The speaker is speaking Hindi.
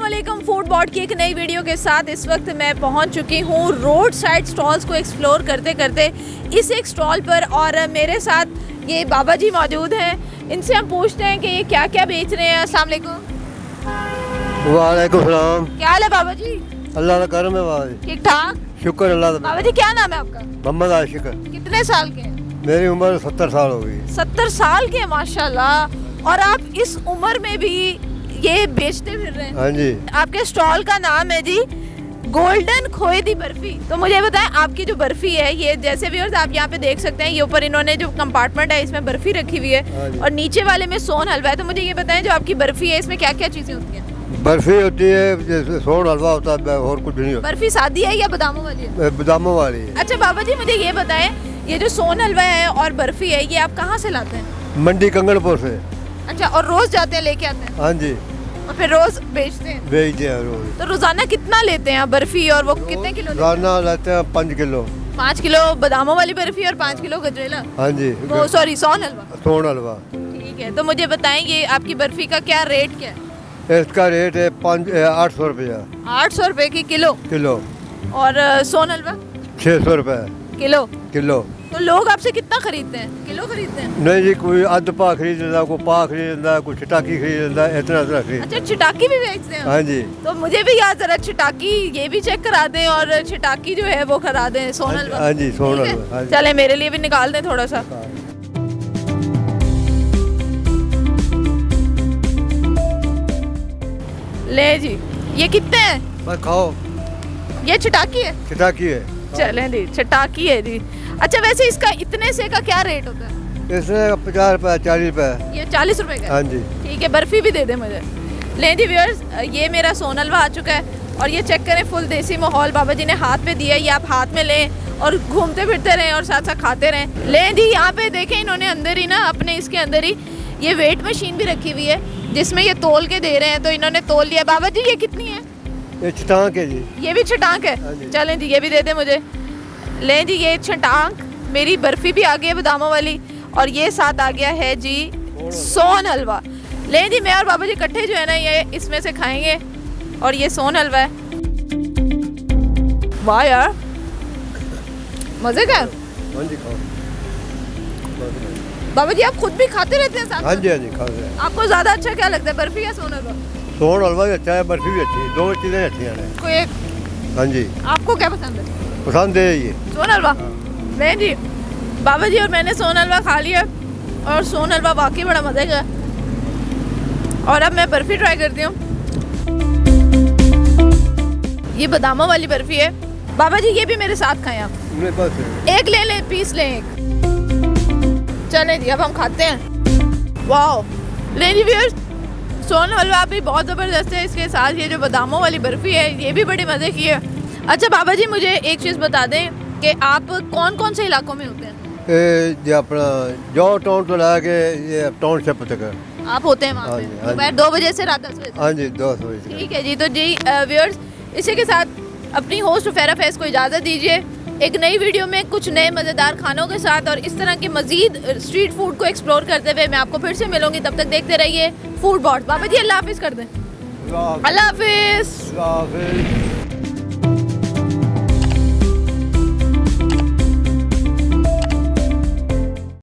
अस्सलामुअलैकुम। फूड बॉट की एक नई वीडियो के साथ इस वक्त मैं पहुंच चुकी हूं रोड साइड स्टॉल्स को एक्सप्लोर करते करते इस एक स्टॉल पर, और मेरे साथ ये बाबा जी मौजूद हैं। इनसे हम पूछते हैं कि ये क्या क्या बेच रहे हैं। अस्सलाम वालेकुम। वालेकुम सलाम। क्या हाल है बाबा जी? अल्लाह का करम है बाबा। ठीक ठाक, शुक्र अल्लाह का। बाबा जी क्या नाम है आपका? मोहम्मद आशिक। कितने साल के हैं? मेरी उम्र 70 साल हो गई। 70 साल के हैं माशाल्लाह। और आप इस उम्र में भी ये बेचते फिर रहे हैं? हाँ जी। आपके स्टॉल का नाम है जी गोल्डन खोए दी बर्फी। तो मुझे बताएं आपकी जो बर्फी है, ये जैसे व्यूअर्स आप यहाँ पे देख सकते हैं, ये ऊपर इन्होंने जो कंपार्टमेंट है इसमें बर्फी रखी हुई है और नीचे वाले में सोन हलवा है। तो मुझे ये बताएं जो आपकी बर्फी है इसमें क्या क्या चीजें होती हैं? बर्फी होती है, जैसे सोन हलवा होता है और कुछ नहीं होता। बर्फी सादी है या बादामों वाली है? बादामों वाली है। अच्छा बाबा जी मुझे ये बताएं, ये जो सोन हलवा है और बर्फी है ये आप कहाँ से लाते हैं? मंडी कंगनपुर से। अच्छा, और रोज जाते हैं लेके आते हैं हाँ जी, और फिर रोज बेचते हैं? बेचते हैं रोज। तो रोजाना कितना लेते हैं आप बर्फी, और वो कितने किलो लेते हैं? रोजाना लेते हैं 5 किलो। 5 किलो बादामों वाली बर्फी और 5 किलो गजरेला, हाँ जी। वो सॉरी सोन हलवा। सोन हलवा। ठीक है, तो मुझे बताएं ये आपकी बर्फी का क्या रेट क्या है? इसका रेट है 800 रुपया 800 रुपए की किलो। किलो। और सोन हलवा 600 रुपये किलो। किलो। तो लोग आपसे कितना खरीदते हैं? किलो खरीदते हैं? नहीं जी, कोई अध पा खरीद लेता, कोई पा खरीद लेता, कोई छिटाकी खरीद लेता, इतना इतना खरीद। अच्छा, छिटाकी भी बेचते हैं? हाँ जी। तो मुझे भी याद जरा छिटाकी ये भी चेक करा दें और छिटाकी जो है वो करा दें सोन हलवा। हाँ जी, सोन ठीक है? हलवा, हाँ जी। चले मेरे लिए भी निकाल दें थोड़ा सा। ले जी, ये कितने हैं? बस खाओ। ये छिटाकी है? छिटाकी है। चलें जी, छिटाकी है जी। अच्छा, वैसे इसका इतने से का क्या रेट होता है? इसमें 50 रुपये 40 रुपये। ये 40 रुपए का है? हाँ जी। ठीक है, बर्फी भी दे दे मुझे। लें जी व्यूअर्स, ये मेरा सोन हलवा आ चुका है और ये चेक करें, फुल देसी माहौल बाबा जी ने हाथ पे दिया है। ये आप हाथ में लें और घूमते फिरते रहें और साथ साथ खाते रहें। लें जी, यहाँ पे देखें इन्होंने अंदर ही ना अपने इसके अंदर ही ये वेट मशीन भी रखी हुई है जिसमें ये तोल के दे रहे हैं। तो इन्होंने तोल लिया। बाबा जी ये कितनी है? ये छटांक है जी। ये भी छटांक हाँ है? जी। चलें जी, ये भी दे दे मुझे। लें जी, ये छटांक मेरी बर्फी भी आ गई है बादामों वाली, और ये साथ आ गया है जी सोन हलवा। लें जी, मैं और बाबा जी इकट्ठे जो है ना ये इसमें से खाएंगे। और ये सोन हलवा है। वाह यार, मजे का है। हाँ जी, खाओ। बाबा जी आप खुद भी खाते रहते हैं साथ हाँ में? जी, हाँ जी, खा रहे हैं। आपको ज्यादा अच्छा क्या लगता है, बर्फी या सोन हलवा? सोन हलवा भी अच्छा है, बर्फी भी अच्छी है, दो चीज़ें अच्छी हैं। कोई एक हाँ जी। आपको क्या पसंद है? पसंद है ये सोन हलवा? नहीं जी, बाबा जी और मैंने सोन हलवा खा लिया और सोन हलवा वाकई बड़ा मजे का है। और अब मैं बर्फी ट्राई करती हूँ। ये बादामों वाली बर्फी है। बाबा जी ये भी मेरे साथ खाएं आप। मेरे पास है। एक ले लें, पीस लें एक। चलें जी, अब हम खाते हैं। वाह, ले जी व्यूअर्स, सोन हलवा भी बहुत ज़बरदस्त है। इसके साथ ये जो बादामों वाली बर्फी है ये भी बड़े मज़े की है। अच्छा बाबा जी मुझे एक चीज़ बता दें कि आप कौन कौन से इलाकों में होते हैं? ये अपना जो टाउन तो लगा के ये टाउनशिप तक। आप होते हैं वहाँ हाँ पे जी, हाँ जी। दोपहर 2 बजे से रात 10 बजे तक? हाँ जी, 2 बजे। ठीक है जी। तो जी व्यूअर्स, इसी के साथ अपनी होस्ट फैरा फैज को इजाज़त दीजिए एक नई वीडियो में कुछ नए मज़ेदार खानों के साथ, और इस तरह के मज़ीद स्ट्रीट फूड को एक्सप्लोर करते हुए मैं आपको फिर से मिलूंगी। तब तक देखते रहिए फूड बॉट। बाबा जी अल्लाह हाफिज़ कर दें। अल्लाह हाफिज़। अल्लाह हाफिज़।